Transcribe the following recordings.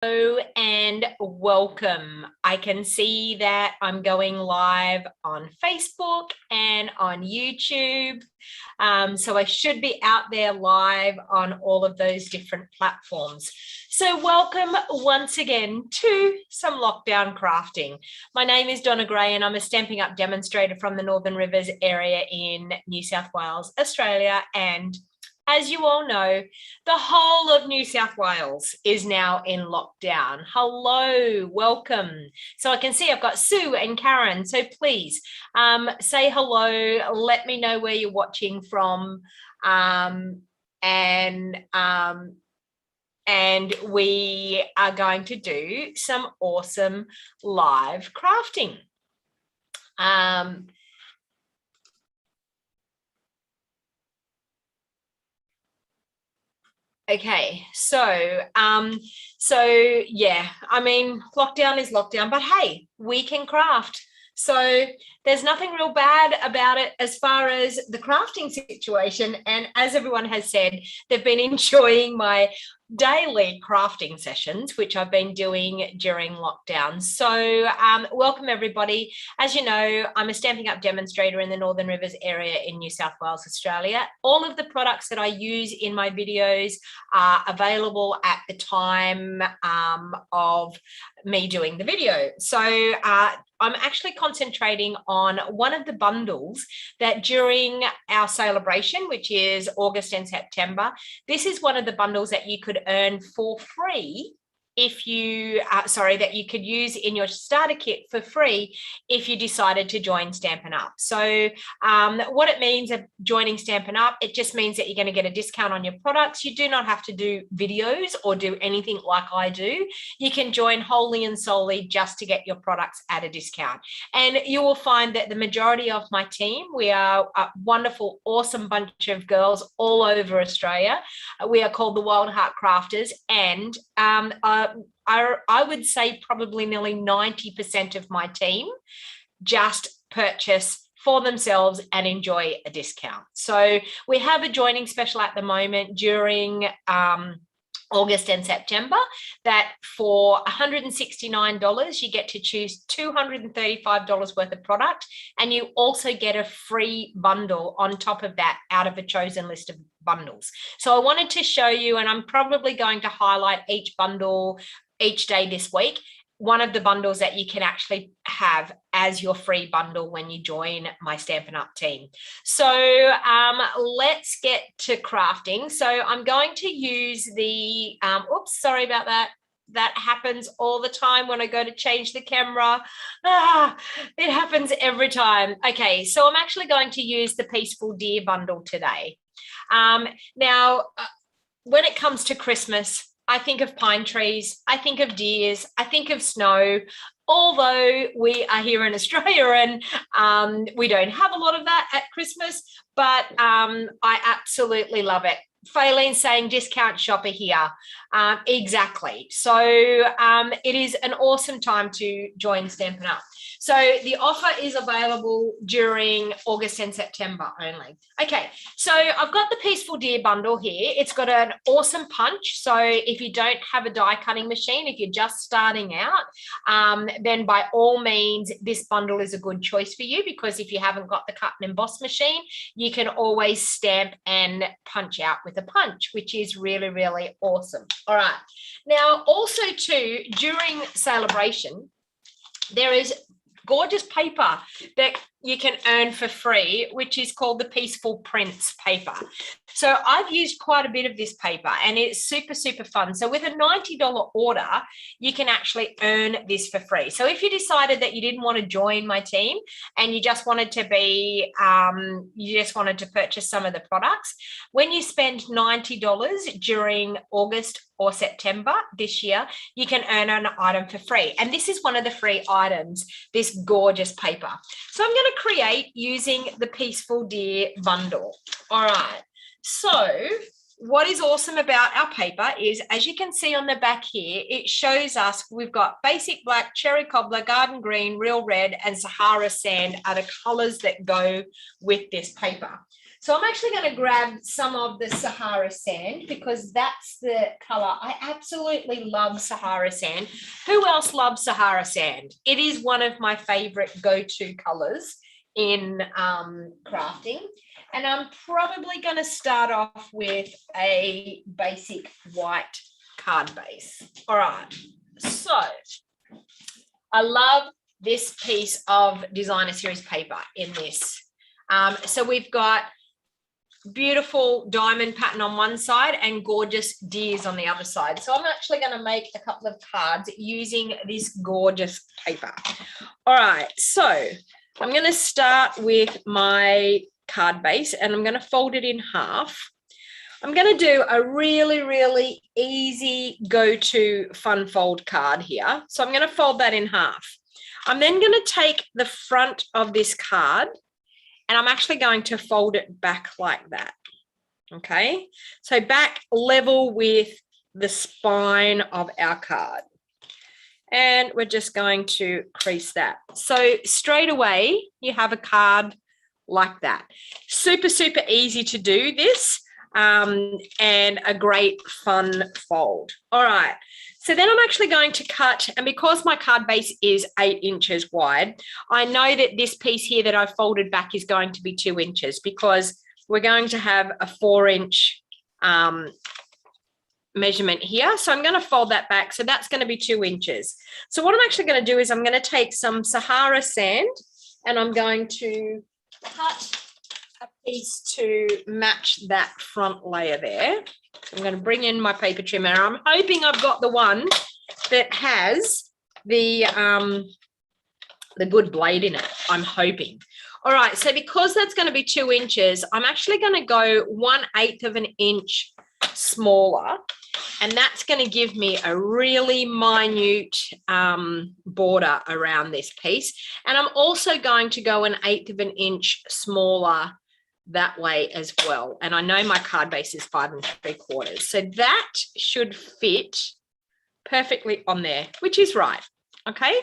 Hello and welcome. I can see that I'm going live on Facebook and on YouTube. So I should be out there live on all of those different platforms. So welcome once again to some lockdown crafting. My name is Donna and I'm a Stampin' Up demonstrator from the Northern Rivers area in New South Wales, Australia, and as you all know, the whole of New South Wales is now in lockdown. Hello, welcome. So I can see I've got Sue and Karen. So please say hello. Let me know where you're watching from. And we are going to do some awesome live crafting. Okay, so yeah, I mean, lockdown is lockdown, but hey, we can craft. So there's nothing real bad about it as far as the crafting situation. And as everyone has said, they've been enjoying my daily crafting sessions, which I've been doing during lockdown. So welcome everybody. As you know, I'm a Stampin' Up demonstrator in the Northern Rivers area in New South Wales, Australia. All of the products that I use in my videos are available at the time of me doing the video. So I'm actually concentrating on one of the bundles that during our celebration, which is August and September, this is one of the bundles that you could earn for free if you, that you could use in your starter kit for free if you decided to join Stampin' Up. So what it means of joining Stampin' Up, it just means that you're going to get a discount on your products. You do not have to do videos or do anything like I do. You can join wholly and solely just to get your products at a discount. And you will find that the majority of my team, we are a wonderful, awesome bunch of girls all over Australia. We are called the Wild Heart Crafters, and I would say probably nearly 90% of my team just purchase for themselves and enjoy a discount. So we have a joining special at the moment during August and September that for $169 you get to choose $235 worth of product, and you also get a free bundle on top of that out of a chosen list of bundles. So I wanted to show you, and I'm probably going to highlight each bundle each day this week, one of the bundles that you can actually have as your free bundle when you join my Stampin' Up team. So let's get to crafting. So I'm going to use the, oops, sorry about that. That happens all the time when I go to change the camera. It happens every time. Okay, so I'm actually going to use the Peaceful Deer bundle today. Now, when it comes to Christmas, I think of pine trees, I think of deers, I think of snow. Although we are here in Australia and we don't have a lot of that at Christmas, but I absolutely love it. Faylene saying discount shopper here. Exactly. So it is an awesome time to join Stampin' Up. So the offer is available during August and September only. Okay, so I've got the Peaceful Deer bundle here. It's got an awesome punch. So if you don't have a die cutting machine, if you're just starting out, then by all means, this bundle is a good choice for you, because if you haven't got the cut and emboss machine, you can always stamp and punch out with a punch, which is really, really awesome. All right. Now, also too, during celebration, there is gorgeous paper that you can earn for free, which is called the Peaceful Prints paper. So I've used quite a bit of this paper and it's super, super fun. So with a $90 order, you can actually earn this for free. So if you decided that you didn't want to join my team and you just wanted to be, you just wanted to purchase some of the products, when you spend $90 during August or September this year, you can earn an item for free. And this is one of the free items, this gorgeous paper. So I'm going to create using the Peaceful Deer bundle. All right. So what is awesome about our paper is, as you can see on the back here, it shows us we've got basic black, cherry cobbler, garden green, real red, and Sahara sand are the colors that go with this paper. So I'm actually going to grab some of the Sahara sand because that's the color. I absolutely love Sahara sand. Who else loves Sahara sand? It is one of my favorite go-to colors in crafting. And I'm probably going to start off with a basic white card base. All right. So I love this piece of designer series paper in this. So we've got beautiful diamond pattern on one side and gorgeous deers on the other side. So I'm actually going to make a couple of cards using this gorgeous paper. All right, so I'm going to start with my card base and I'm going to fold it in half. I'm going to do a really, really easy go-to fun fold card here. So I'm going to fold that in half. I'm then going to take the front of this card and I'm actually going to fold it back like that. Okay, so back level with the spine of our card. And we're just going to crease that. So straight away, you have a card like that. Super, super easy to do this and a great fun fold. All right. So then I'm actually going to cut, and because my card base is 8 inches wide, I know that this piece here that I've folded back is going to be 2 inches because we're going to have a 4-inch measurement here. So I'm going to fold that back. So that's going to be 2 inches. So what I'm actually going to do is I'm going to take some Sahara sand and I'm going to cut a piece to match that front layer there. So I'm going to bring in my paper trimmer. I'm hoping I've got the one that has the good blade in it. I'm hoping. All right, so because that's going to be 2 inches, I'm actually going to go 1/8 of an inch smaller, and that's going to give me a really minute border around this piece. And I'm also going to go 1/8 of an inch smaller that way as well. And I know my card base is 5 3/4. So that should fit perfectly on there, which is right. Okay.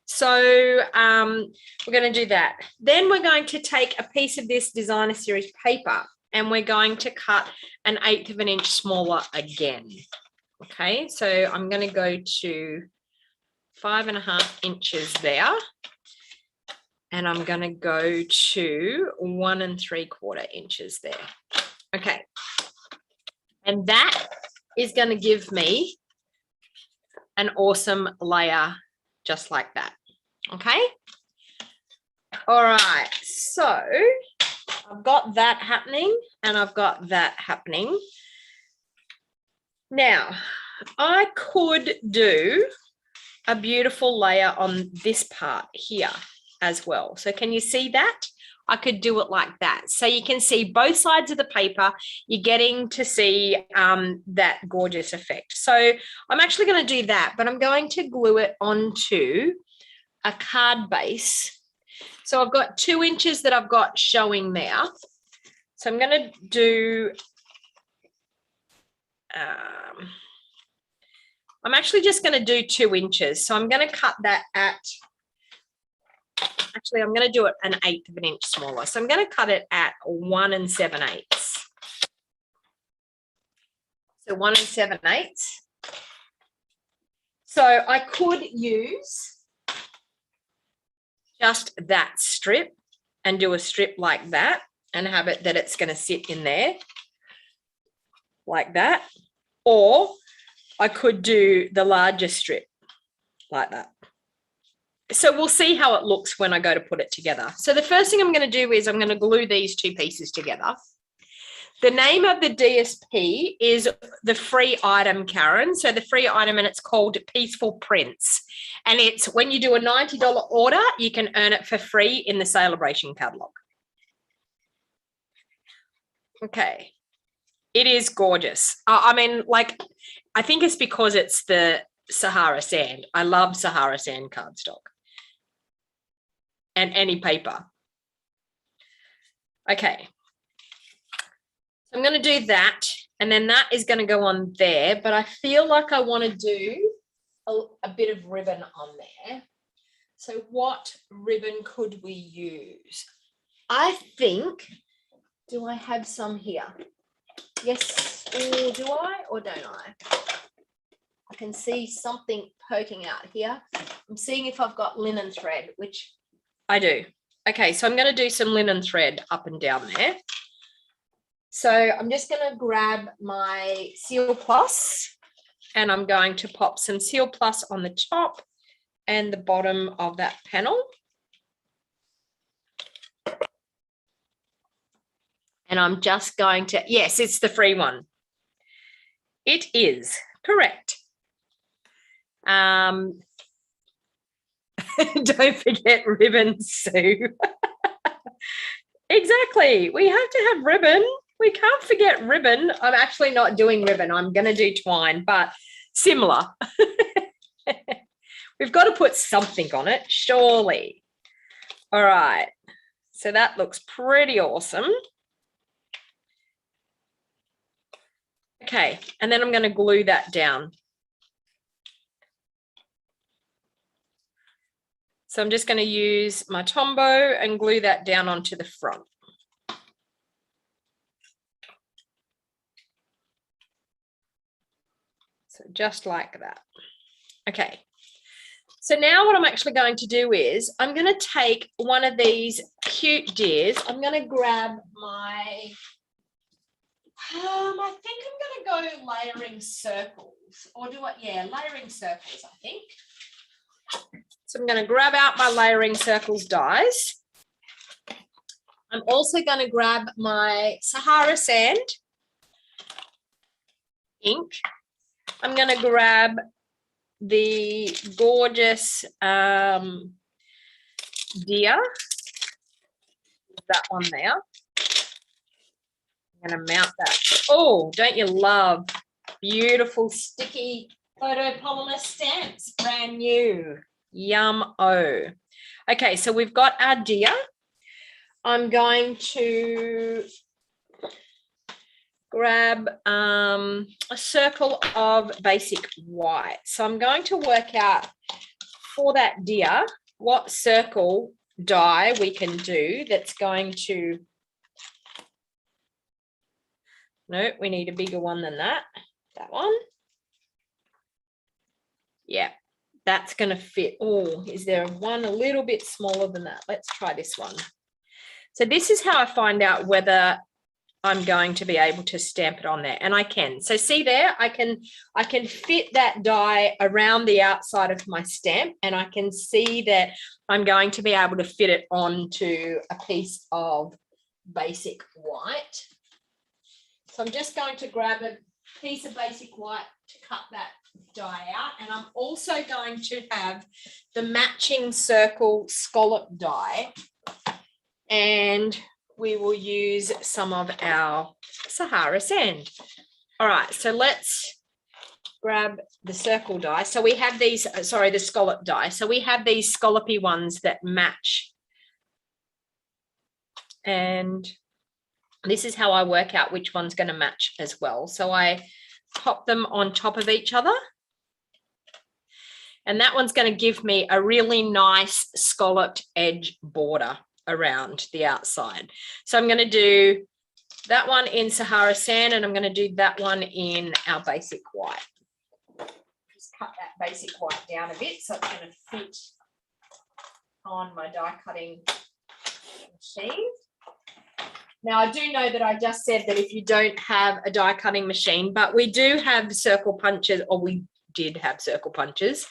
So we're going to do that. Then we're going to take a piece of this designer series paper and we're going to cut 1/8 of an inch smaller again. Okay. So I'm going to go to 5.5 inches there. And I'm going to go to 1 3/4 inches there. Okay. And that is going to give me an awesome layer just like that. Okay. All right. So I've got that happening and I've got that happening. Now, I could do a beautiful layer on this part here as well. So can you see that? I could do it like that. So you can see both sides of the paper. You're getting to see that gorgeous effect. So I'm actually going to do that, but I'm going to glue it onto a card base. So I've got 2 inches that I've got showing there. So I'm going to do, I'm actually just going to do 2 inches. So I'm going to cut that at, actually, I'm going to do it 1/8 of an inch smaller. So I'm going to cut it at 1 7/8. So 1 7/8. So I could use just that strip and do a strip like that and have it that it's going to sit in there like that. Or I could do the larger strip like that. So we'll see how it looks when I go to put it together. So the first thing I'm going to do is I'm going to glue these 2 pieces together. The name of the DSP is the free item, Karen. So the free item, and it's called Peaceful Prints. And it's when you do a $90 order, you can earn it for free in the Celebration catalog. Okay. It is gorgeous. I mean, like, I think it's because it's the Sahara sand. I love Sahara sand cardstock. And any paper. Okay. So I'm going to do that. And then that is going to go on there. But I feel like I want to do a bit of ribbon on there. So what ribbon could we use? I think Do I have some here? Yes, or do I, or don't I? I can see something poking out here. I'm seeing if I've got linen thread, which I do. Okay, so I'm going to do some linen thread up and down there. So I'm just going to grab my Seal Plus and I'm going to pop some Seal Plus on the top and the bottom of that panel. And I'm just going to, yes, it's the free one. It is correct. Don't forget ribbon, Sue. Exactly. We have to have ribbon. We can't forget ribbon. I'm actually not doing ribbon. I'm going to do twine, but similar. We've got to put something on it, surely. All right. So that looks pretty awesome. Okay, and then I'm going to glue that down. So I'm just going to use my Tombow and glue that down onto the front. So just like that. Okay. So now what I'm actually going to do is I'm going to take one of these cute deers. I'm going to grab my, I think I'm going to go layering circles. Or do I, yeah, layering circles, I think. So I'm going to grab out my layering circles dies. I'm also going to grab my Sahara Sand ink. I'm going to grab the gorgeous deer, that one there. I'm going to mount that. Oh, don't you love beautiful sticky photopolymer stamps, brand new. Yum-o. Okay, so we've got our deer. I'm going to grab a circle of basic white. So I'm going to work out for that deer what circle die we can do that's going to, no, we need a bigger one than that. That one. Yeah, that's going to fit. Oh, is there one a little bit smaller than that? Let's try this one. So this is how I find out whether I'm going to be able to stamp it on there, and I can. So see there, I can fit that die around the outside of my stamp, and I can see that I'm going to be able to fit it onto a piece of basic white. So I'm just going to grab a piece of basic white to cut that die out, and I'm also going to have the matching circle scallop die, and we will use some of our Sahara Sand. All right, so let's grab the circle die. So we have these, sorry, the scallop die. So we have these scallopy ones that match. And this is how I work out which one's going to match as well. So I pop them on top of each other. And that one's going to give me a really nice scalloped edge border around the outside. So I'm going to do that one in Sahara Sand, and I'm going to do that one in our basic white. Just cut that basic white down a bit so it's going to fit on my die cutting machine. Now, I do know that I just said that if you don't have a die cutting machine, but we do have circle punches, or we did have circle punches.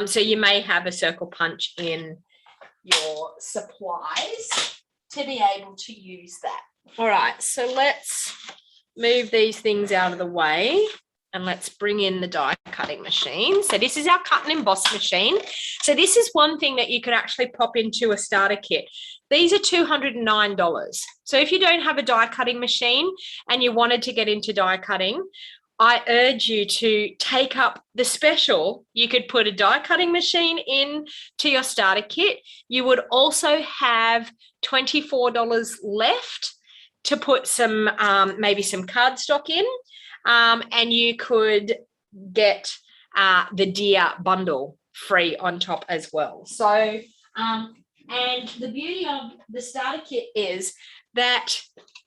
So you may have a circle punch in your supplies to be able to use that. All right, so let's move these things out of the way and let's bring in the die cutting machine. So this is our cut and emboss machine. So this is one thing that you could actually pop into a starter kit. These are $209. So if you don't have a die cutting machine and you wanted to get into die cutting, I urge you to take up the special. You could put a die cutting machine in to your starter kit. You would also have $24 left to put some, maybe some cardstock in, and you could get the deer bundle free on top as well. So And the beauty of the starter kit is that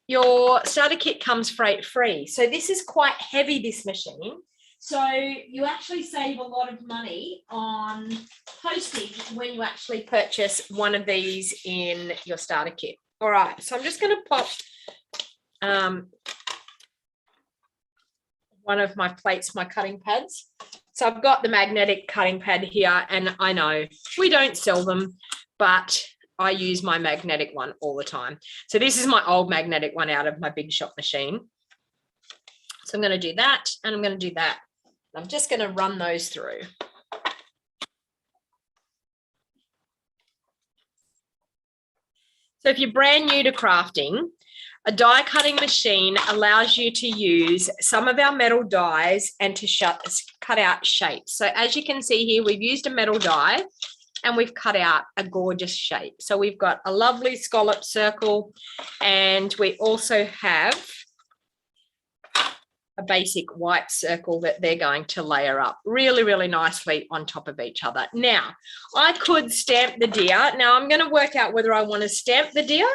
your starter kit comes freight free. So this is quite heavy, this machine. So you actually save a lot of money on postage when you actually purchase one of these in your starter kit. All right, so I'm just going to pop one of my plates, my cutting pads. So I've got the magnetic cutting pad here, and I know we don't sell them, but I use my magnetic one all the time. So this is my old magnetic one out of my Big Shop machine. So I'm going to do that, and I'm going to do that. I'm just going to run those through. So if you're brand new to crafting, a die cutting machine allows you to use some of our metal dies and to cut out shapes. So as you can see here, we've used a metal die and we've cut out a gorgeous shape. So we've got a lovely scallop circle, and we also have a basic white circle that they're going to layer up really, really nicely on top of each other. Now, I could stamp the deer. Now, I'm going to work out whether I want to stamp the deer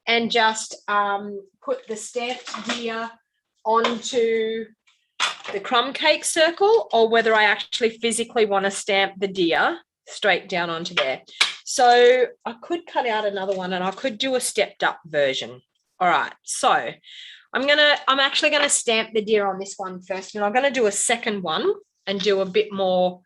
and just put the stamped deer onto the crumb cake circle, or whether I actually physically want to stamp the deer straight down onto there. So I could cut out another one and I could do a stepped up version. All right, so I'm actually going to stamp the deer on this one first, and I'm going to do a second one and do a bit more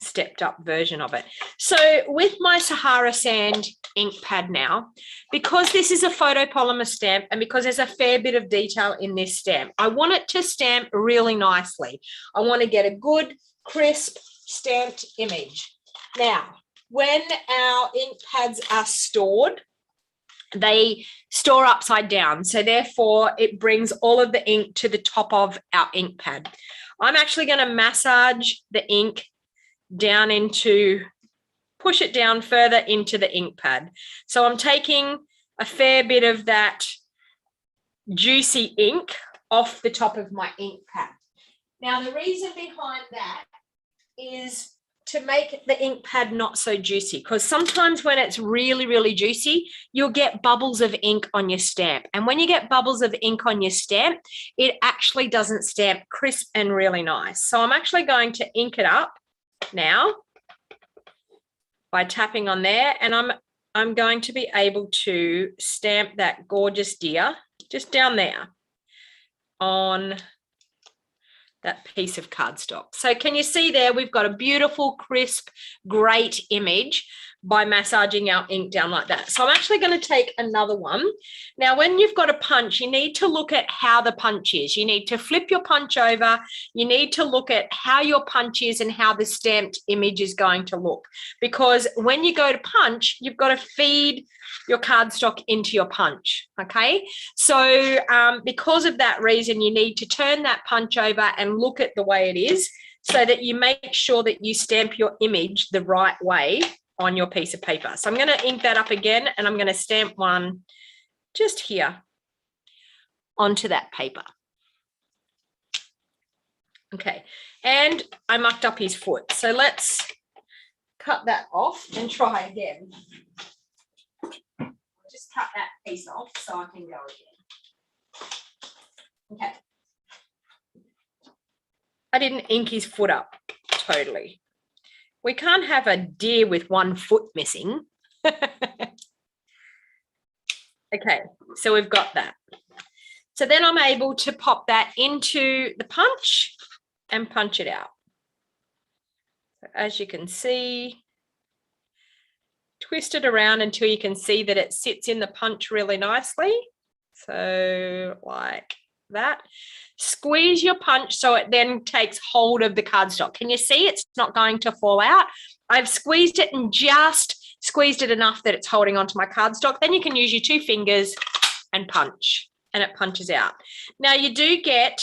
stepped up version of it. So with my Sahara Sand ink pad now, because this is a photopolymer stamp and because there's a fair bit of detail in this stamp, I want it to stamp really nicely. I want to get a good, crisp, stamped image. Now, when our ink pads are stored, they store upside down. So therefore, it brings all of the ink to the top of our ink pad. I'm actually going to massage the ink down push it down further into the ink pad. So I'm taking a fair bit of that juicy ink off the top of my ink pad. Now, the reason behind that is to make the ink pad not so juicy, because sometimes when it's really, really juicy, you'll get bubbles of ink on your stamp. And when you get bubbles of ink on your stamp, it actually doesn't stamp crisp and really nice. So I'm actually going to ink it up now by tapping on there, and I'm going to be able to stamp that gorgeous deer just down there on that piece of cardstock. So can you see there, we've got a beautiful, crisp, great image by massaging our ink down like that. So I'm actually going to take another one. Now, when you've got a punch, you need to look at how the punch is. You need to flip your punch over. You need to look at how your punch is and how the stamped image is going to look. Because when you go to punch, you've got to feed your cardstock into your punch, okay? So because of that reason, you need to turn that punch over and look at the way it is so that you make sure that you stamp your image the right way on your piece of paper. So I'm going to ink that up again, and I'm going to stamp one just here onto that paper. Okay, and I mucked up his foot. So let's cut that off and try again. Just cut that piece off so I can go again. Okay. I didn't ink his foot up totally. We can't have a deer with one foot missing. Okay, so we've got that. So then I'm able to pop that into the punch and punch it out. So as you can see, twist it around until you can see that it sits in the punch really nicely. So like that. Squeeze your punch so it then takes hold of the cardstock. Can you see it's not going to fall out? I've squeezed it and just squeezed it enough that it's holding onto my cardstock. Then you can use your 2 fingers and punch, and it punches out. Now you do get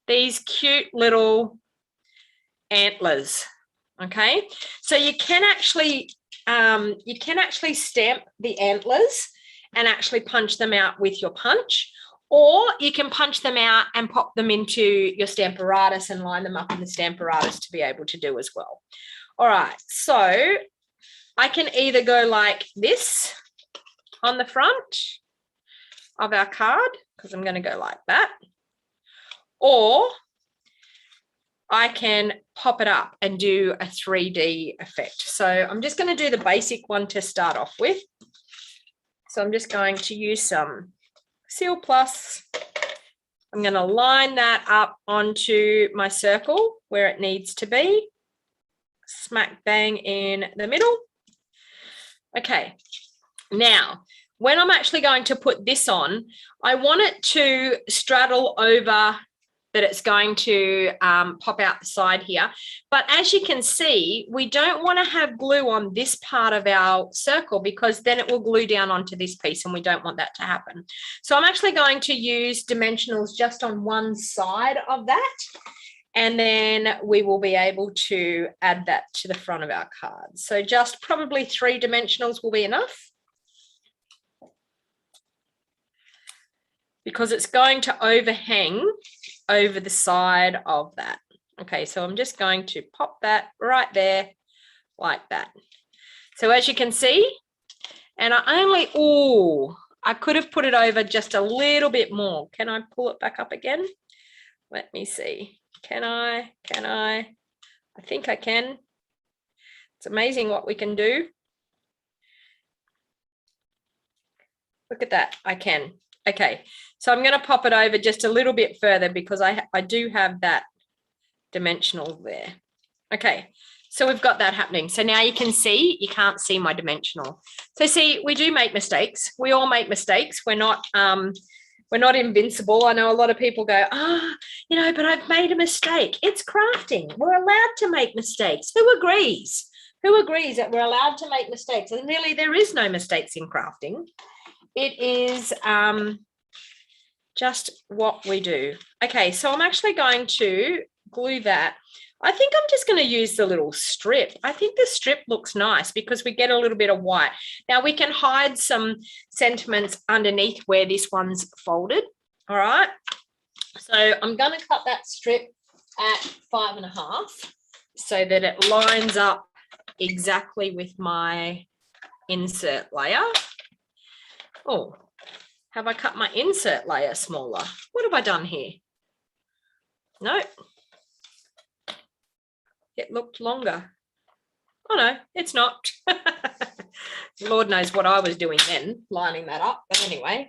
these cute little antlers, okay? So you can actually stamp the antlers and actually punch them out with your punch. Or you can punch them out and pop them into your Stamparatus and line them up in the Stamparatus to be able to do as well. All right, so I can either go like this on the front of our card, because I'm going to go like that, or I can pop it up and do a 3D effect. So I'm just going to do the basic one to start off with. So I'm just going to use some Seal Plus. I'm going to line that up onto my circle where it needs to be. Smack bang in the middle. Okay, now when I'm actually going to put this on, I want it to straddle over, that it's going to pop out the side here. But as you can see, we don't want to have glue on this part of our circle, because then it will glue down onto this piece, and we don't want that to happen. So I'm actually going to use dimensionals just on one side of that, and then we will be able to add that to the front of our card. So just probably 3 dimensionals will be enough, because it's going to overhang over the side of that. Okay, so I'm just going to pop that right there like that. So as you can see, and I could have put it over just a little bit more. Can I pull it back up again? Let me see. Can I? I think I can. It's amazing what we can do. Look at that, I can. Okay, so I'm going to pop it over just a little bit further, because I do have that dimensional there. Okay, so we've got that happening. So now you can see, you can't see my dimensional. So see, we do make mistakes. We all make mistakes. We're not invincible. I know a lot of people go, you know, but I've made a mistake. It's crafting. We're allowed to make mistakes. Who agrees? Who agrees that we're allowed to make mistakes? And really, there is no mistakes in crafting. It is just what we do. Okay, so I'm actually going to glue that. I think I'm just going to use the little strip. I think the strip looks nice because we get a little bit of white. Now we can hide some sentiments underneath where this one's folded. All right. So I'm going to cut that strip at 5.5 so that it lines up exactly with my insert layer. Oh, have I cut my insert layer smaller? What have I done here? No. It looked longer. Oh, no, it's not. Lord knows what I was doing then, lining that up. But anyway,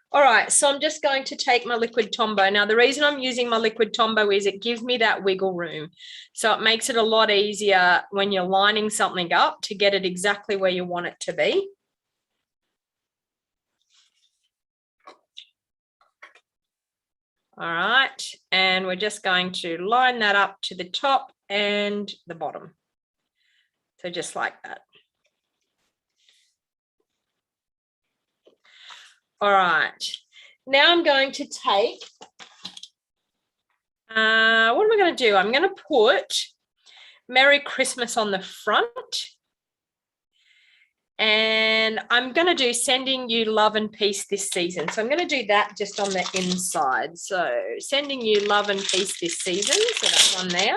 all right, so I'm just going to take my liquid Tombow. Now, the reason I'm using my liquid Tombow is it gives me that wiggle room. So it makes it a lot easier when you're lining something up to get it exactly where you want it to be. All right, and we're just going to line that up to the top and the bottom. So just like that. All right, now I'm going to take, what am I going to do? I'm going to put Merry Christmas on the front. And I'm going to do sending you love and peace this season. So I'm going to do that just on the inside. So sending you love and peace this season. So that's on there.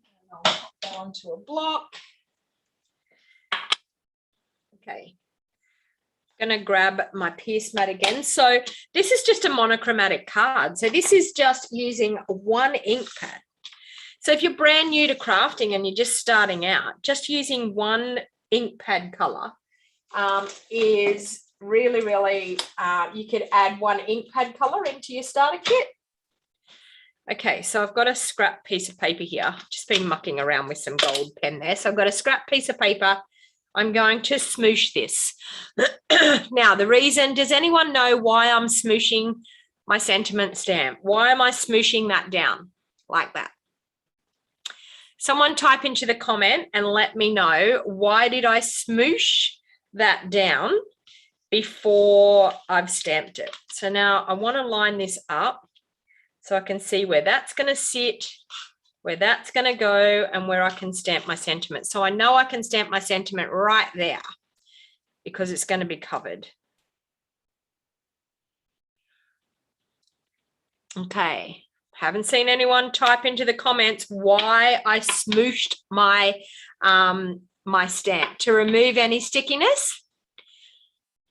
And I'll pop that onto a block. Okay. I'm going to grab my Pierce mat again. So this is just a monochromatic card. So this is just using one ink pad. So if you're brand new to crafting and you're just starting out, just using one ink pad color is really, really, you could add one ink pad color into your starter kit. Okay, so I've got a scrap piece of paper here. I've just been mucking around with some gold pen there. So I've got a scrap piece of paper. I'm going to smoosh this. Now, the reason, does anyone know why I'm smooshing my sentiment stamp? Why am I smooshing that down like that? Someone type into the comment and let me know, why did I smoosh that down before I've stamped it? So now I want to line this up so I can see where that's going to sit, where that's going to go, and where I can stamp my sentiment. So I know I can stamp my sentiment right there because it's going to be covered. Okay, Haven't seen anyone type into the comments why I smooshed my my stamp to remove any stickiness,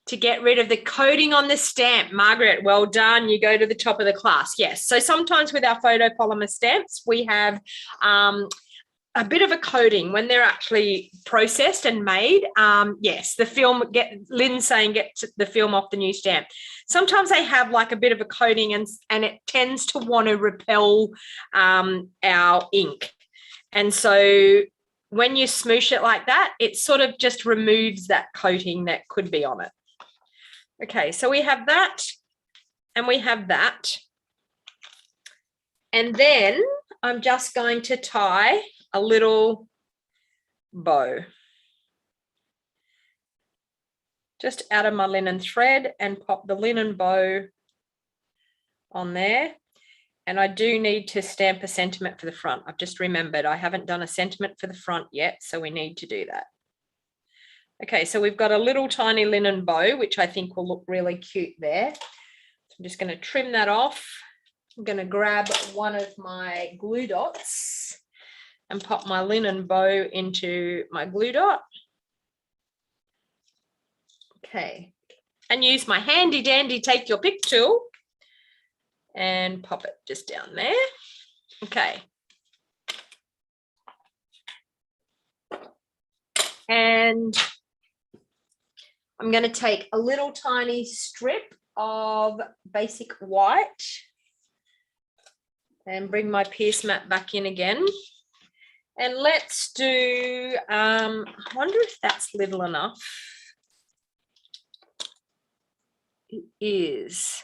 to get rid of the coating on the stamp. Margaret, well done. You go to the top of the class. Yes. So sometimes with our photopolymer stamps, we have a bit of a coating when they're actually processed and made. Yes, the film, Lynn's saying get the film off the new stamp. Sometimes they have like a bit of a coating and it tends to want to repel our ink. And so when you smoosh it like that, it sort of just removes that coating that could be on it. Okay, so we have that and we have that. And then I'm just going to tie a little bow just out of my linen thread and pop the linen bow on there. And I do need to stamp a sentiment for the front. I've just remembered I haven't done a sentiment for the front yet, so we need to do that. Okay, so we've got a little tiny linen bow, which I think will look really cute there. So I'm just going to trim that off. I'm going to grab one of my glue dots and pop my linen bow into my glue dot. Okay, and use my handy dandy take your pick tool and pop it just down there. Okay. And I'm going to take a little tiny strip of basic white and bring my pierce mat back in again. And let's do, I wonder if that's little enough. It is.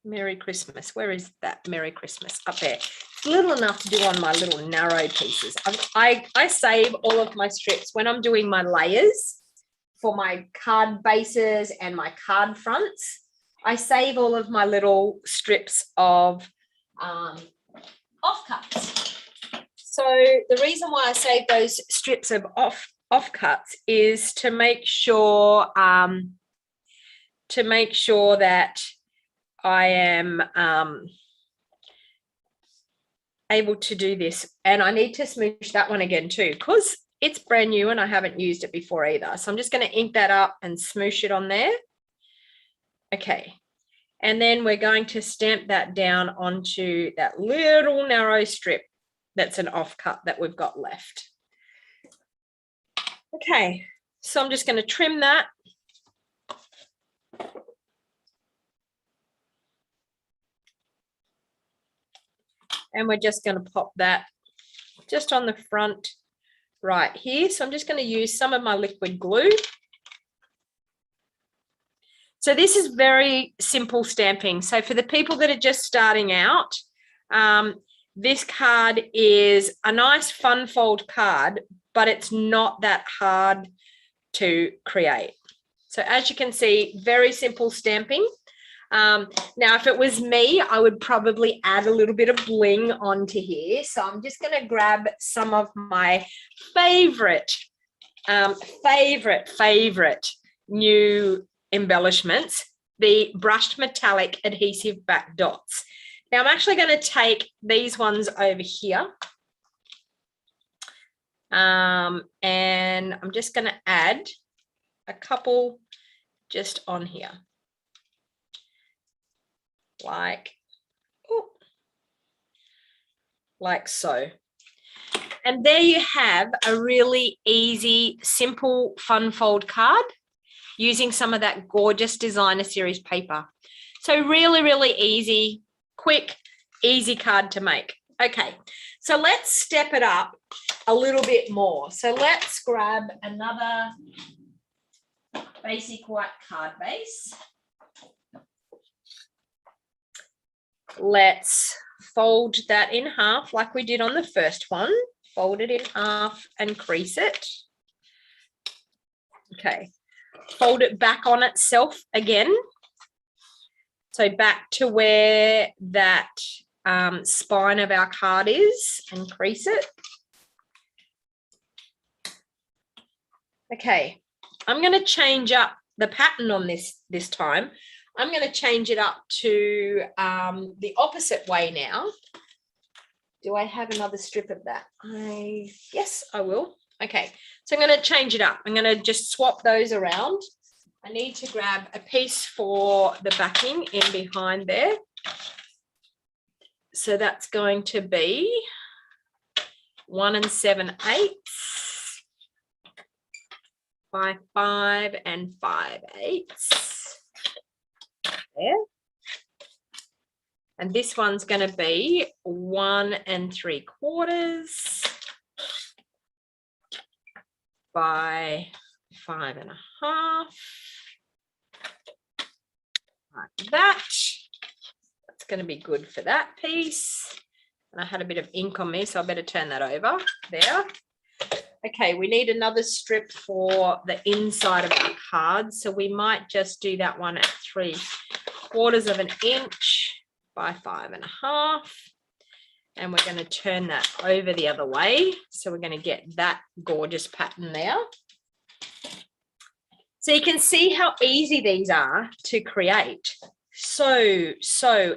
Merry Christmas. Where is that Merry Christmas? Up there. It's little enough to do on my little narrow pieces. I save all of my strips when I'm doing my layers for my card bases and my card fronts. I save all of my little strips of offcuts. So the reason why I save those strips of offcuts is to make sure that I am able to do this. And I need to smoosh that one again too, because it's brand new and I haven't used it before either. So I'm just going to ink that up and smoosh it on there. Okay. And then we're going to stamp that down onto that little narrow strip that's an offcut that we've got left. Okay. So I'm just going to trim that. And we're just going to pop that just on the front right here. So I'm just going to use some of my liquid glue. So this is very simple stamping. So for the people that are just starting out, this card is a nice fun fold card, but it's not that hard to create. So as you can see, very simple stamping. Now, if it was me, I would probably add a little bit of bling onto here. So I'm just going to grab some of my favorite new embellishments, the brushed metallic adhesive back dots. Now, I'm actually going to take these ones over here. And I'm just going to add a couple just on here. Like so. And there you have a really easy, simple, fun fold card using some of that gorgeous designer series paper. So really, really easy, quick, easy card to make. Okay, so let's step it up a little bit more. So let's grab another basic white card base. Let's fold that in half like we did on the first one. Fold it in half and crease it. Okay, fold it back on itself again. So back to where that spine of our card is and crease it. Okay, I'm going to change up the pattern on this time. I'm going to change it up to the opposite way now. Do I have another strip of that? Yes, I will. Okay, so I'm going to change it up. I'm going to just swap those around. I need to grab a piece for the backing in behind there. So that's going to be 1 7/8 by 5 5/8 there. And this one's going to be 1 3/4 by 5 1/2. Like that. That's going to be good for that piece. And I had a bit of ink on me, so I better turn that over there. Okay, we need another strip for the inside of our card. So we might just do that one at 3/4 inch by 5 1/2. And we're going to turn that over the other way. So we're going to get that gorgeous pattern there. So you can see how easy these are to create. So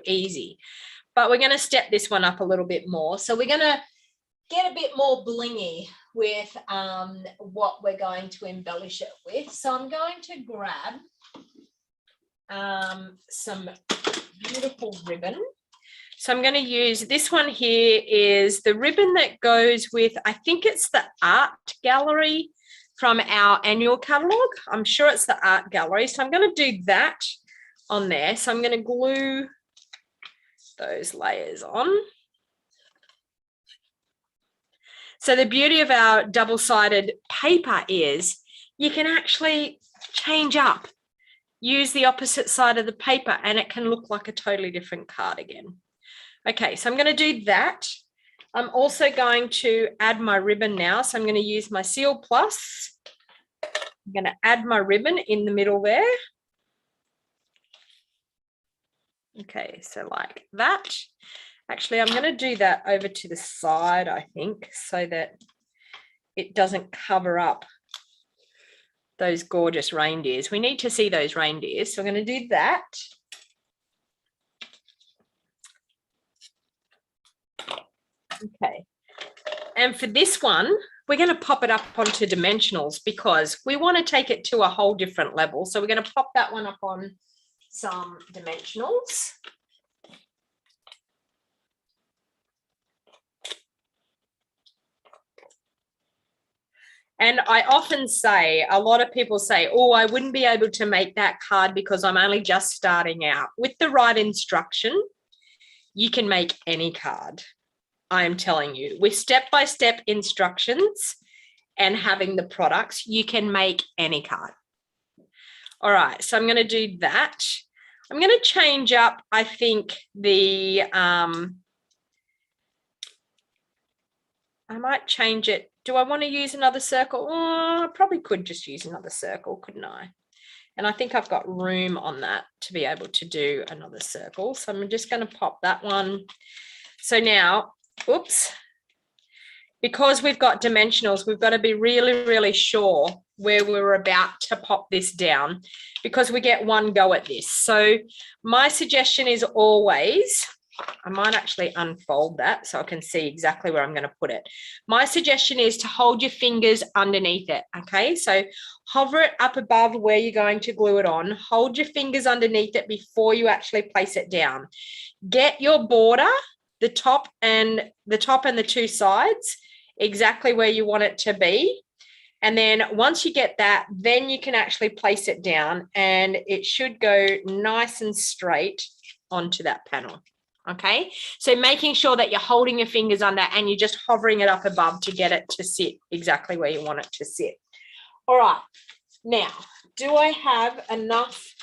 easy. But we're going to step this one up a little bit more. So we're going to get a bit more blingy with what we're going to embellish it with. So I'm going to grab some beautiful ribbon. So I'm going to use this one here is the ribbon that goes with, I think it's the art gallery from our annual catalogue. I'm sure it's the art gallery. So I'm going to do that on there. So I'm going to glue those layers on. So the beauty of our double-sided paper is you can actually change up, use the opposite side of the paper, and it can look like a totally different card again. Okay, so I'm going to do that. I'm also going to add my ribbon now. So I'm going to use my Seal Plus. I'm going to add my ribbon in the middle there. Okay, so like that. Actually, I'm going to do that over to the side, I think, so that it doesn't cover up those gorgeous reindeers. We need to see those reindeers. So I'm going to do that. Okay. And for this one, we're going to pop it up onto dimensionals because we want to take it to a whole different level. So we're going to pop that one up on some dimensionals. And I often say, a lot of people say, oh, I wouldn't be able to make that card because I'm only just starting out. With the right instruction, you can make any card. I am telling you, with step-by-step instructions and having the products, you can make any card. All right, so I'm going to do that. I'm going to change up, I think, the, I might change it. Do I want to use another circle? Oh, I probably could just use another circle, couldn't I? And I think I've got room on that to be able to do another circle. So I'm just going to pop that one. So now, oops, because we've got dimensionals, we've got to be really, really sure where we're about to pop this down because we get one go at this. So my suggestion is always, I might actually unfold that so I can see exactly where I'm going to put it. My suggestion is to hold your fingers underneath it, okay? So hover it up above where you're going to glue it on. Hold your fingers underneath it before you actually place it down. Get your border, the top and the two sides, exactly where you want it to be. And then once you get that, then you can actually place it down and it should go nice and straight onto that panel. Okay, so making sure that you're holding your fingers under and you're just hovering it up above to get it to sit exactly where you want it to sit. All right, now, do I have enough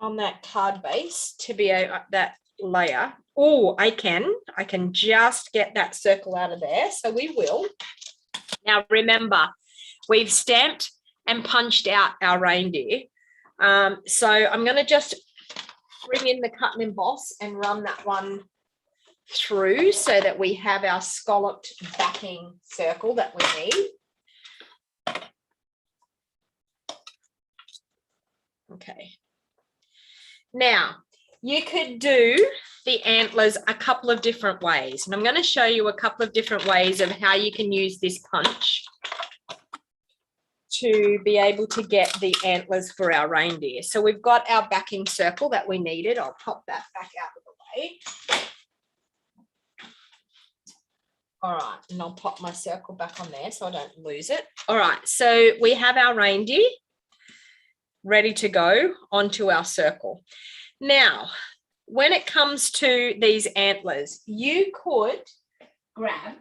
on that card base to be that layer? Oh, I can just get that circle out of there. So we will. Now, remember, we've stamped and punched out our reindeer. So I'm going to just bring in the cut and emboss and run that one through so that we have our scalloped backing circle that we need. Okay, Now, you could do the antlers a couple of different ways, and I'm going to show you a couple of different ways of how you can use this punch to be able to get the antlers for our reindeer. So we've got our backing circle that we needed. I'll pop that back out of the way. All right, and I'll pop my circle back on there so I don't lose it. All right, so we have our reindeer ready to go onto our circle. Now, when it comes to these antlers, you could grab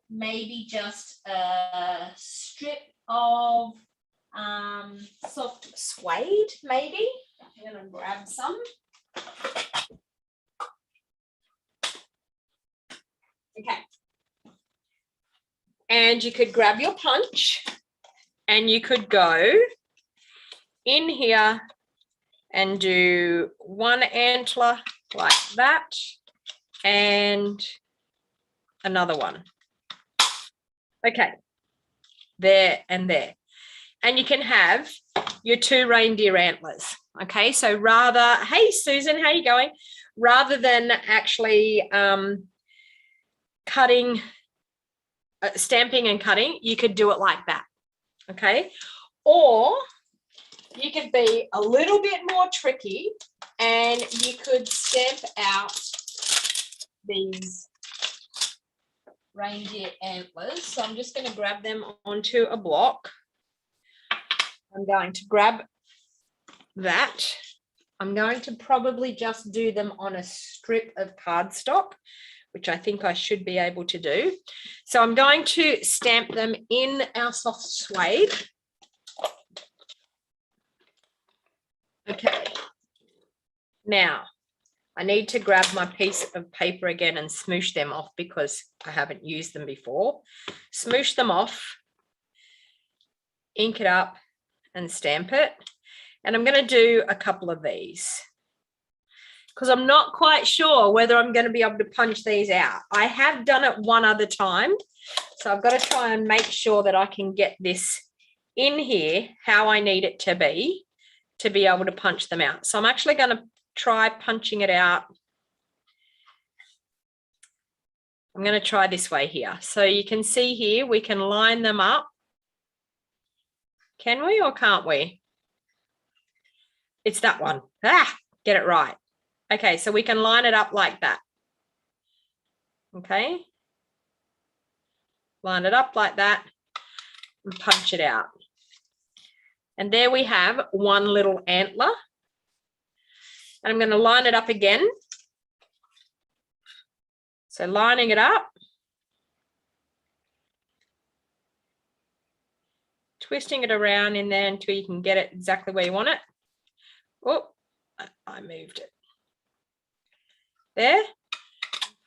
maybe just a strip of soft suede, maybe. I'm going to grab some. Okay. And you could grab your punch and you could go in here and do one antler like that and another one. Okay, there and there. And you can have your two reindeer antlers. Okay, so rather, hey Susan, how you going? Rather than actually stamping and cutting, you could do it like that. Okay, or you could be a little bit more tricky and you could stamp out these reindeer antlers. So I'm just going to grab them onto a block. I'm going to grab that. I'm going to probably just do them on a strip of cardstock, which I think I should be able to do. So I'm going to stamp them in our soft suede. Okay. Now, I need to grab my piece of paper again and smoosh them off because I haven't used them before. Smoosh them off, ink it up and stamp it. And I'm going to do a couple of these because I'm not quite sure whether I'm going to be able to punch these out. I have done it one other time, so I've got to try and make sure that I can get this in here how I need it to be able to punch them out. So I'm actually going to try punching it out. I'm going to try this way here. So you can see here, we can line them up. Can we or can't we? It's that one. Get it right. Okay, so we can line it up like that. Okay. Line it up like that and punch it out. And there we have one little antler. And I'm going to line it up again. So lining it up. Twisting it around in there until you can get it exactly where you want it. Oh, I moved it. There.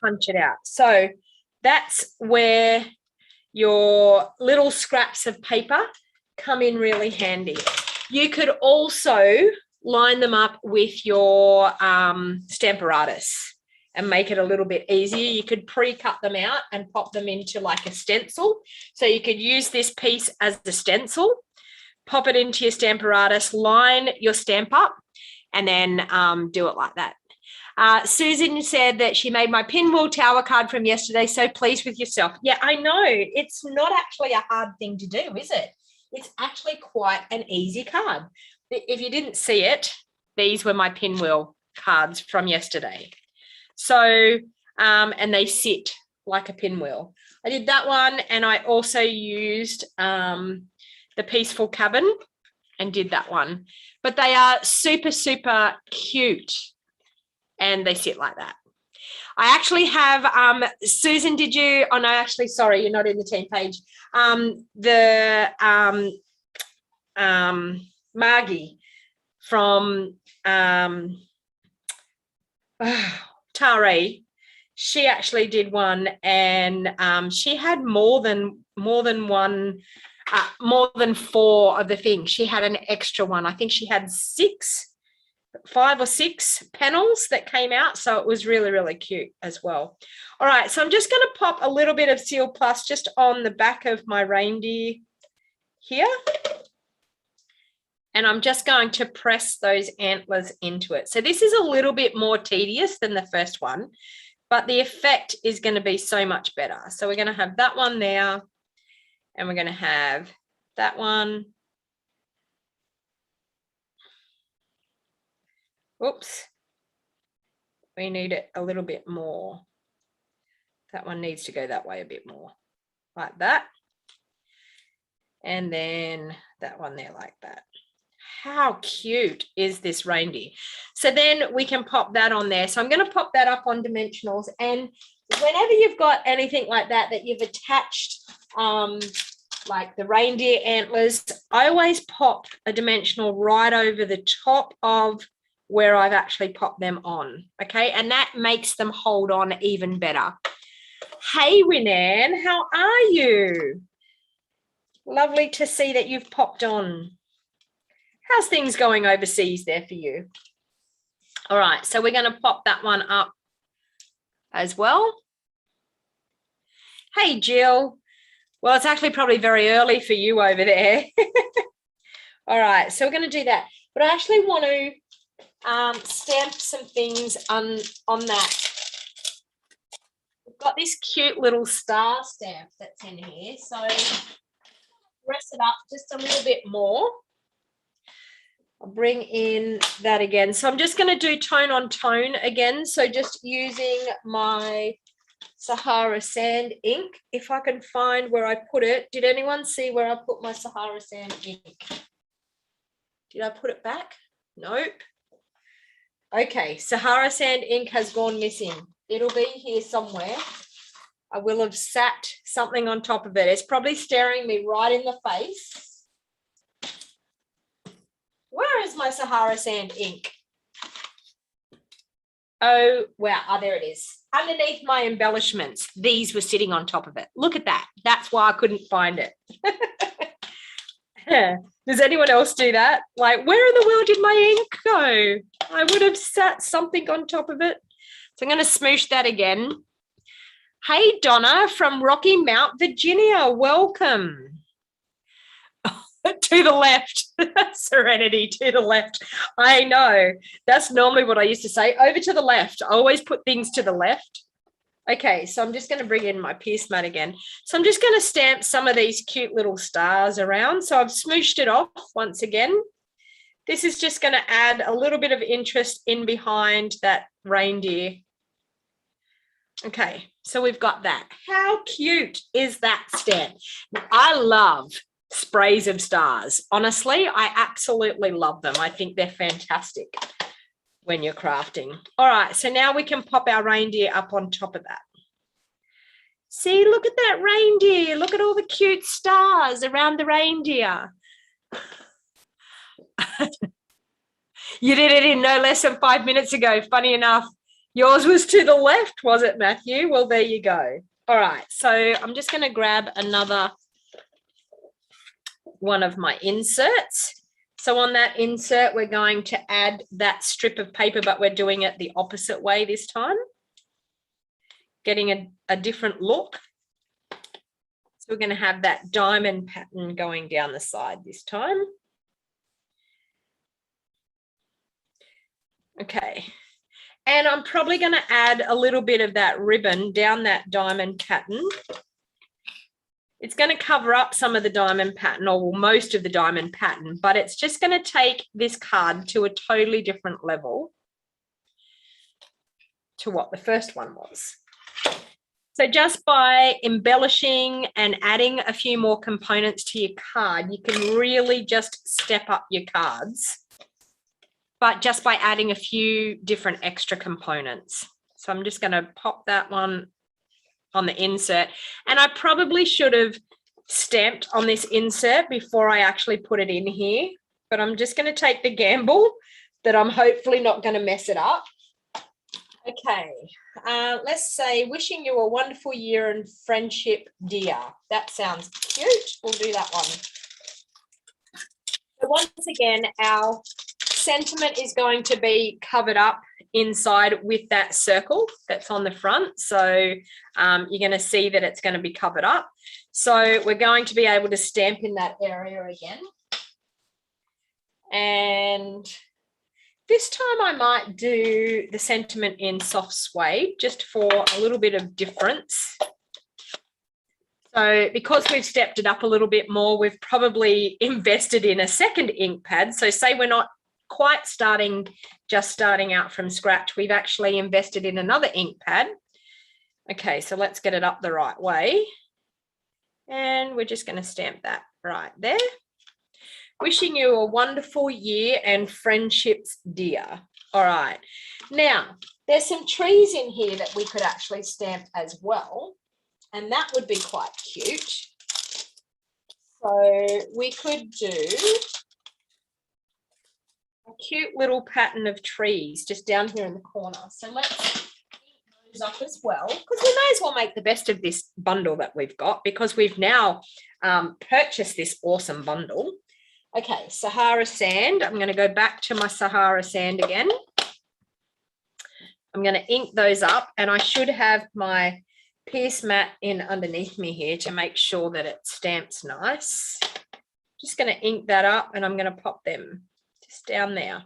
Punch it out. So that's where your little scraps of paper come in really handy. You could also line them up with your Stamparatus and make it a little bit easier. You could pre-cut them out and pop them into like a stencil. So you could use this piece as the stencil, pop it into your Stamparatus, line your stamp up, and then do it like that. Susan said that she made my Pinwheel Tower card from yesterday. So pleased with yourself. Yeah, I know. It's not actually a hard thing to do, is it? It's actually quite an easy card. If you didn't see it, these were my Pinwheel cards from yesterday. So, and they sit like a pinwheel. I did that one, and I also used the Peaceful Cabin and did that one. But they are super, super cute, and they sit like that. I actually have, Susan, did you, oh no, actually, sorry, you're not in the team page. Margie from Tari, she actually did one, and she had more than one, more than 4 of the things. She had an extra one. I think she had 5 or 6 panels that came out, so it was really, really cute as well. All right, so I'm just going to pop a little bit of Seal Plus just on the back of my reindeer here. And I'm just going to press those antlers into it. So this is a little bit more tedious than the first one, but the effect is going to be so much better. So we're going to have that one there, and we're going to have that one. Oops. We need it a little bit more. That one needs to go that way a bit more, like that. And then that one there like that. How cute is this reindeer? So then we can pop that on there. So I'm going to pop that up on dimensionals. And whenever you've got anything like that that you've attached, like the reindeer antlers, I always pop a dimensional right over the top of where I've actually popped them on. Okay, and that makes them hold on even better. Hey, Winan, how are you? Lovely to see that you've popped on. How's things going overseas there for you? All right, so we're going to pop that one up as well. Hey, Jill. Well, it's actually probably very early for you over there. All right, so we're going to do that. But I actually want to stamp some things on that. We've got this cute little star stamp that's in here. So press it up just a little bit more. I'll bring in that again. So I'm just going to do tone on tone again. So just using my Sahara Sand ink. If I can find where I put it. Did anyone see where I put my Sahara Sand ink? Did I put it back? Nope. Okay, Sahara Sand ink has gone missing. It'll be here somewhere. I will have sat something on top of it. It's probably staring me right in the face. Where is my Sahara Sand ink? Oh, wow. Oh, there it is. Underneath my embellishments, these were sitting on top of it. Look at that. That's why I couldn't find it. Does anyone else do that? Like, where in the world did my ink go? I would have sat something on top of it. So I'm going to smoosh that again. Hey, Donna from Rocky Mount, Virginia. Welcome. To the left. Serenity, to the left. I know. That's normally what I used to say. Over to the left. I always put things to the left. Okay, so I'm just going to bring in my pierce mat again. So I'm just going to stamp some of these cute little stars around. So I've smooshed it off once again. This is just going to add a little bit of interest in behind that reindeer. Okay, so we've got that. How cute is that stamp? I love sprays of stars. Honestly, I absolutely love them. I think they're fantastic when you're crafting. All right, so now we can pop our reindeer up on top of that. See, look at that reindeer. Look at all the cute stars around the reindeer. You did it in no less than 5 minutes ago. Funny enough, yours was to the left, was it, Matthew? Well, there you go. All right, so I'm just going to grab another one of my inserts. So on that insert, we're going to add that strip of paper, but we're doing it the opposite way this time, getting a different look. So we're going to have that diamond pattern going down the side this time. Okay. And I'm probably going to add a little bit of that ribbon down that diamond pattern. It's going to cover up some of the diamond pattern, or most of the diamond pattern, but it's just going to take this card to a totally different level to what the first one was. So just by embellishing and adding a few more components to your card, you can really just step up your cards, but just by adding a few different extra components. So I'm just going to pop that one on the insert, and I probably should have stamped on this insert before I actually put it in here, but I'm just going to take the gamble that I'm hopefully not going to mess it up. Okay, let's say wishing you a wonderful year in friendship, dear. That sounds cute. We'll do that one. So once again, our sentiment is going to be covered up inside with that circle that's on the front. So you're going to see that it's going to be covered up. So we're going to be able to stamp in that area again. And this time I might do the sentiment in soft suede just for a little bit of difference. So because we've stepped it up a little bit more, we've probably invested in a second ink pad. So say we're not quite just starting out from scratch, we've actually invested in another ink pad. Okay, so let's get it up the right way. And we're just going to stamp that right there. Wishing you a wonderful year and friendships dear. All right. Now, there's some trees in here that we could actually stamp as well. And that would be quite cute. So we could do a cute little pattern of trees just down here in the corner. So let's ink those up as well, because we may as well make the best of this bundle that we've got, because we've now purchased this awesome bundle. Okay, Sahara sand. I'm going to go back to my Sahara sand again. I'm going to ink those up, and I should have my Pierce mat in underneath me here to make sure that it stamps nice. Just going to ink that up, and I'm going to pop them just down there.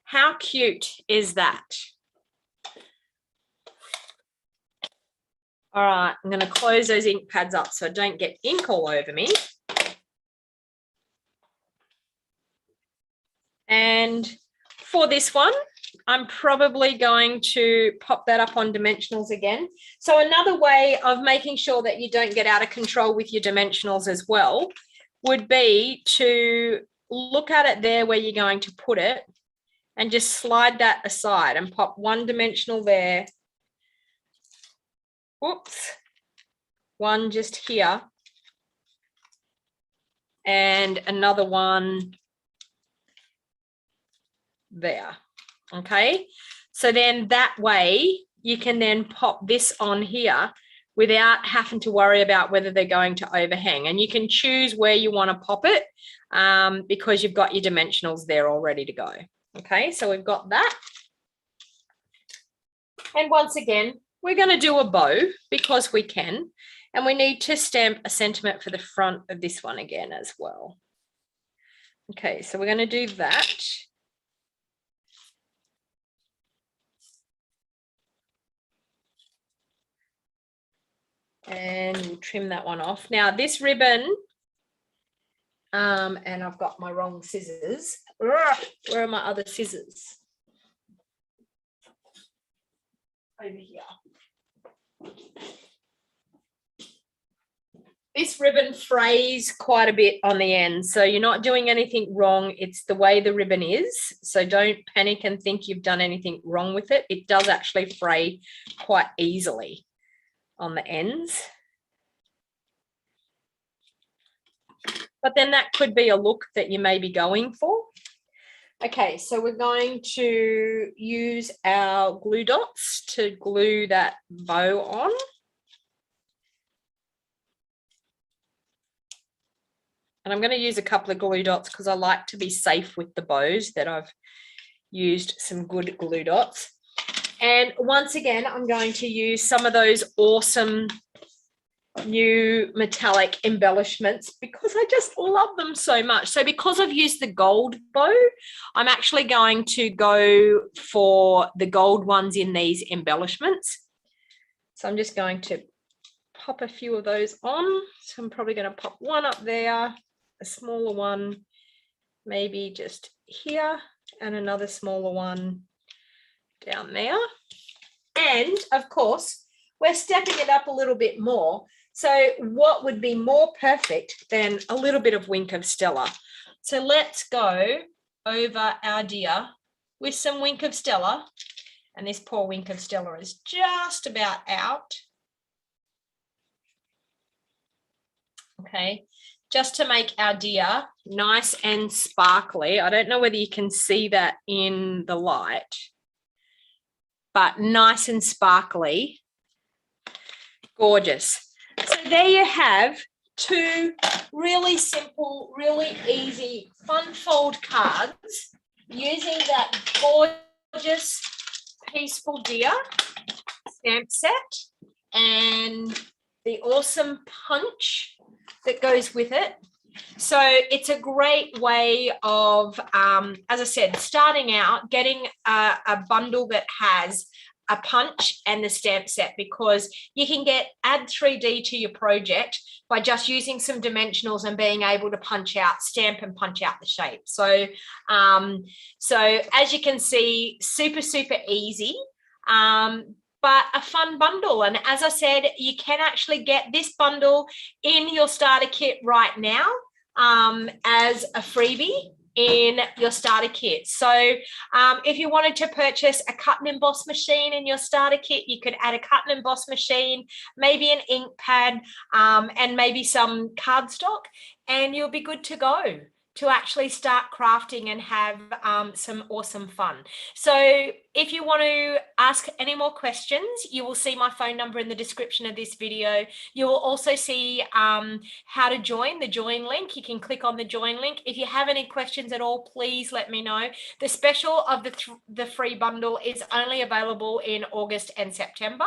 How cute is that? All right, I'm going to close those ink pads up so I don't get ink all over me. And for this one, I'm probably going to pop that up on dimensionals again. So another way of making sure that you don't get out of control with your dimensionals as well would be to look at it there where you're going to put it and just slide that aside and pop one dimensional there. Whoops. One just here. And another one there. Okay, so then that way you can then pop this on here without having to worry about whether they're going to overhang, and you can choose where you want to pop it because you've got your dimensionals there all ready to go. Okay, so we've got that, and once again we're going to do a bow because we can, and we need to stamp a sentiment for the front of this one again as well. Okay, so we're going to do that. And we'll trim that one off. Now this ribbon, and I've got my wrong scissors. Where are my other scissors? Over here. This ribbon frays quite a bit on the end, so you're not doing anything wrong. It's the way the ribbon is, so don't panic and think you've done anything wrong with it. It does actually fray quite easily on the ends. But then that could be a look that you may be going for. Okay, so we're going to use our glue dots to glue that bow on. And I'm going to use a couple of glue dots because I like to be safe with the bows that I've used some good glue dots. And once again, I'm going to use some of those awesome new metallic embellishments because I just love them so much. So because I've used the gold bow, I'm actually going to go for the gold ones in these embellishments. So I'm just going to pop a few of those on. So I'm probably going to pop one up there, a smaller one, maybe just here, and another smaller one down there. And of course, we're stepping it up a little bit more. So what would be more perfect than a little bit of Wink of Stella? So let's go over our deer with some Wink of Stella. And this poor Wink of Stella is just about out. Okay, just to make our deer nice and sparkly. I don't know whether you can see that in the light, but nice and sparkly, gorgeous. So there you have two really simple, really easy fun fold cards using that gorgeous Peaceful Deer stamp set and the awesome punch that goes with it. So it's a great way of, as I said, starting out, getting a bundle that has a punch and the stamp set, because you can add 3D to your project by just using some dimensionals and being able to stamp and punch out the shape. So, so as you can see, super, super easy. But a fun bundle. And as I said, you can actually get this bundle in your starter kit right now as a freebie in your starter kit. So if you wanted to purchase a cut and emboss machine in your starter kit, you could add a cut and emboss machine, maybe an ink pad, and maybe some cardstock, and you'll be good to go to actually start crafting and have some awesome fun. So if you want to ask any more questions, you will see my phone number in the description of this video. You will also see how to join, the join link. You can click on the join link. If you have any questions at all, please let me know. The special of the free bundle is only available in August and September.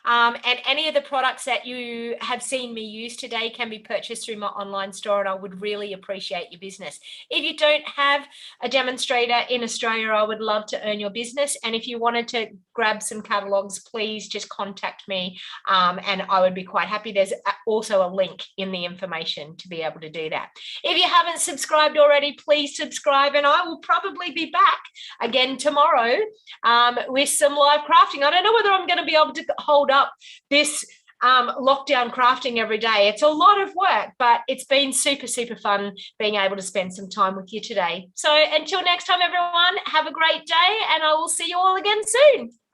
And any of the products that you have seen me use today can be purchased through my online store, and I would really appreciate your business. If you don't have a demonstrator in Australia, I would love to earn your business. And if you wanted to grab some catalogs, please just contact me, and I would be quite happy. There's also a link in the information to be able to do that. If you haven't subscribed already, please subscribe, and I will probably be back again tomorrow with some live crafting. I don't know whether I'm going to be able to hold up this lockdown crafting every day. It's a lot of work, but it's been super, super fun being able to spend some time with you today. So until next time, everyone, have a great day, and I will see you all again soon.